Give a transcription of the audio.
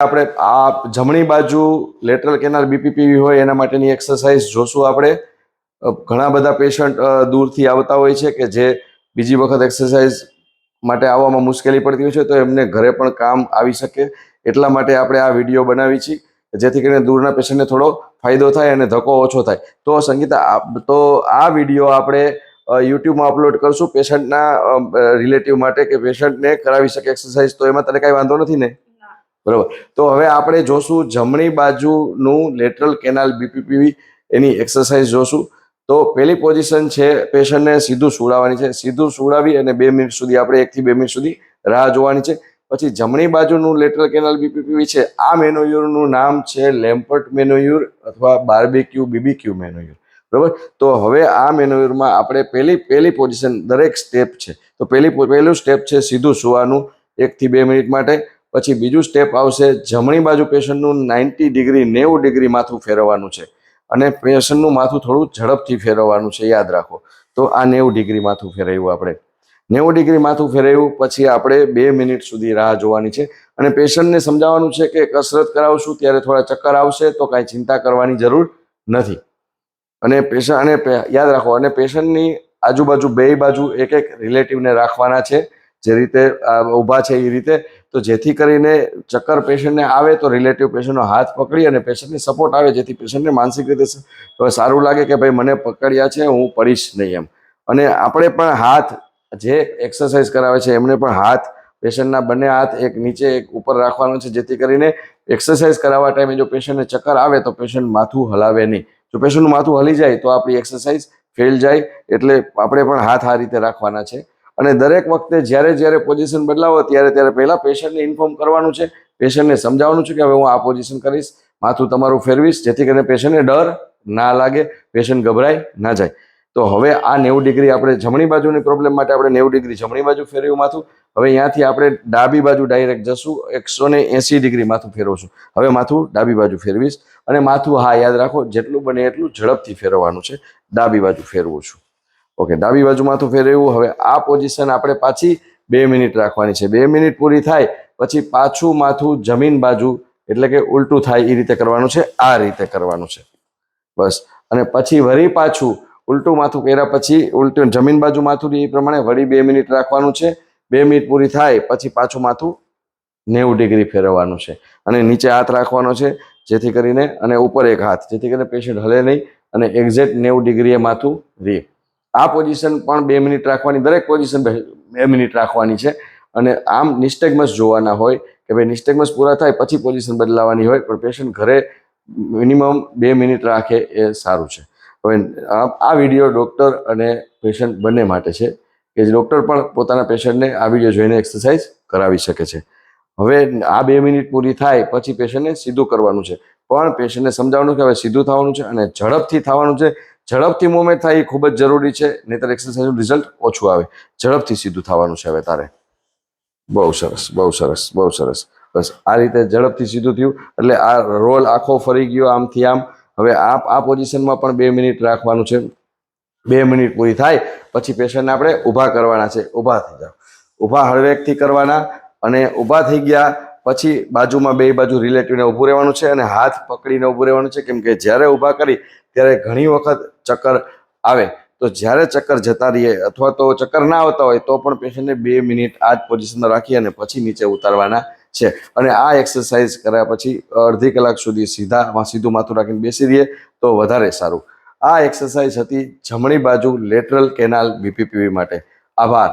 આપણે આ જમણી બાજુ લેટરલ કેનાલ બીપીપીવી હોય એના માટેની એક્સરસાઇઝ જોશું આપણે. ઘણા બધા પેશન્ટ દૂરથી આવતા હોય છે કે જે બીજી વખત એક્સરસાઇઝ માટે આવવામાં મુશ્કેલી પડતી હોય છે, તો એમને ઘરે પણ કામ આવી શકે એટલા માટે આપણે આ વિડીયો બનાવી છીએ, જેથી કરીને દૂરના પેશન્ટને થોડો ફાયદો થાય અને ધક્કો ઓછો થાય. તો સંગીતા, તો આ વિડીયો આપણે યુટ્યુબમાં અપલોડ કરશું પેશન્ટના રિલેટિવ માટે કે પેશન્ટને કરાવી શકે એક્સરસાઇઝ, તો એમાં તને કાંઈ વાંધો નથી ને? બરોબર. તો હવે આપણે જોશું જમણી બાજુનું લેટરલ કેનાલ બીપીપીવી એની એક્સરસાઇઝ જોશું. તો પહેલી પોઝિશન છે, પેશન્ટને સીધું સુડાવવાની છે. સીધું સુડાવી અને 2 મિનિટ સુધી આપણે 1 થી 2 મિનિટ સુધી રાહ જોવાની છે. પછી જમણી બાજુનું લેટરલ કેનાલ બીપીપીવી છે, આ મેનોયુરનું નામ છે લેમ્પર્ટ મેનોયુર અથવા બાર્બેક્યુ બીબીક્યુ મેનોયુર. બરોબર. તો હવે આ મેનોયુરમાં આપણે પહેલી પોઝિશન, દરેક સ્ટેપ છે. તો પહેલું સ્ટેપ છે સીધું સુવાનું 1 થી 2 મિનિટ માટે. પછી બીજું સ્ટેપ આવશે, જમણી બાજુ પેશન્ટનું 90 ડિગ્રી 90 ડિગ્રી માથું ફેરવવાનું છે અને પેશન્ટનું માથું થોડું ઝડપથી ફેરવવાનું છે, યાદ રાખો. તો આ 90 ડિગ્રી માથું ફેરવ્યું આપણે. 90 ડિગ્રી માથું ફેરવ્યું પછી આપણે 2 મિનિટ સુધી રાહ જોવાની છે અને પેશન્ટને સમજાવવાનું છે કે કસરત કરાવશું ત્યારે થોડા ચક્કર આવશે તો કાંઈ ચિંતા કરવાની જરૂર નથી. અને યાદ રાખો, અને પેશન્ટની આજુબાજુ બે બાજુ એક રિલેટિવને રાખવાના છે, જે રીતે ઊભા છે એ રીતે. તો જેથી કરીને ચક્કર પેશન્ટને આવે તો રિલેટિવ પેશન્ટનો હાથ પકડી અને પેશન્ટને સપોર્ટ આવે, જેથી પેશન્ટને માનસિક રીતે સારું લાગે કે ભાઈ મને પકડ્યા છે, હું પડીશ નહીં એમ. અને આપણે પણ હાથ, જે એક્સરસાઇઝ કરાવે છે એમને પણ હાથ, પેશન્ટના બંને હાથ એક નીચે એક ઉપર રાખવાનો છે, જેથી કરીને એક્સરસાઇઝ કરાવવા ટાઈમે જો પેશન્ટને ચક્કર આવે તો પેશન્ટ માથું હલાવે નહીં. જો પેશન્ટનું માથું હલી જાય તો આપણી એક્સરસાઇઝ ફેલ જાય. એટલે આપણે પણ હાથ આ રીતે રાખવાના છે. અને દરેક વખતે જ્યારે પોઝિશન બદલાવો ત્યારે પહેલા પેશન્ટને ઇન્ફોર્મ કરવાનું છે, પેશન્ટને સમજાવવાનું છે કે હવે હું આ પોઝિશન કરીશ, માથું તમારું ફેરવીશ, જેથી કરીને પેશન્ટને ડર ના લાગે, પેશન્ટ ગભરાઈ ના જાય. તો હવે આ 90 ડિગ્રી આપણે જમણી બાજુની પ્રોબ્લેમ માટે આપણે 90 ડિગ્રી જમણી બાજુ ફેરવ્યું માથું. હવે અહીંયાથી આપણે ડાબી બાજુ ડાયરેક્ટ જશું, 180 ડિગ્રી માથું ફેરવશું. હવે માથું ડાબી બાજુ ફેરવીશ અને માથું, હા યાદ રાખો, જેટલું બને એટલું ઝડપથી ફેરવવાનું છે. ડાબી બાજુ ફેરવું છું. ઓકે, ડાબી બાજુ માથું ફેરવ્યું. હવે આ પોઝિશન આપણે પાછી 2 મિનિટ રાખવાની છે. 2 મિનિટ પૂરી થાય પછી પાછું માથું જમીન બાજુ, એટલે કે ઉલટું થાય એ રીતે કરવાનું છે. આ રીતે કરવાનું છે બસ. અને પછી વળી પાછું ઉલટું માથું કર્યા પછી ઉલટું જમીન બાજુ માથું, એ પ્રમાણે વળી 2 મિનિટ રાખવાનું છે. 2 મિનિટ પૂરી થાય પછી પાછું માથું 90 ડિગ્રી ફેરવવાનું છે અને નીચે હાથ રાખવાનો છે, જેથી કરીને, અને ઉપર એક હાથ, જેથી કરીને પેશન્ટ હલે નહીં અને એક્ઝેક્ટ 90 ડિગ્રીએ માથું રહે. આ પોઝિશન પણ 2 મિનિટ રાખવાની, દરેક પોઝિશન 2 મિનિટ રાખવાની છે. અને આમ નિસ્ટેગ્મસ જોવાના હોય કે ભાઈ નિસ્ટેગ્મસ પૂરા થાય પછી પોઝિશન બદલાવાની હોય, પણ પેશન્ટ ઘરે મિનિમમ 2 મિનિટ રાખે એ સારું છે. હવે આ વિડીયો ડૉક્ટર અને પેશન્ટ બંને માટે છે કે ડૉક્ટર પણ પોતાના પેશન્ટને આ વિડીયો જોઈને એક્સરસાઇઝ કરાવી શકે છે. હવે આ 2 મિનિટ પૂરી થાય પછી પેશન્ટને સીધું કરવાનું છે, પણ પેશન્ટને સમજાવવાનું કે હવે સીધું થવાનું છે અને ઝડપથી થવાનું છે. ઝડપથી મૂવમેન્ટ થાય એ ખૂબ જ જરૂરી છે, નહીંતર એક્સરસાઇઝનું રિઝલ્ટ ઓછું આવે. ઝડપથી સીધું થવાનું છે હવે તારે. બહુ સરસ, બહુ સરસ, બહુ સરસ. બસ આ રીતે ઝડપથી સીધું થયું એટલે આ રોલ આખો ફરી ગયો આમથી આમ. હવે આ પોઝિશનમાં પણ 2 મિનિટ રાખવાનું છે. 2 મિનિટ પૂરી થાય પછી પેશન્ટને આપણે ઊભા કરવાના છે. ઊભા થઈ જાઓ, ઊભા હળવેકથી કરવાના. અને ઊભા થઈ ગયા પછી બાજુમાં બે બાજુ રિલેટિવને ઊભું રહેવાનું છે અને હાથ પકડીને ઊભું રહેવાનું છે, કેમ કે જ્યારે ઊભા કરી ત્યારે ઘણી વખત ચક્કર આવે. તો જ્યારે ચક્કર જતા રહીએ અથવા તો ચક્કર ના આવતા હોય તો પણ પેશન્ટને 2 મિનિટ આ જ પોઝિશનમાં રાખી અને પછી નીચે ઉતારવાના છે. અને આ એક્સરસાઇઝ કર્યા પછી અડધી કલાક સુધી સીધું માથું રાખીને બેસી રહીએ તો વધારે સારું. આ એક્સરસાઇઝ હતી જમણી બાજુ લેટરલ કેનાલ બીપીપીવી માટે. આભાર.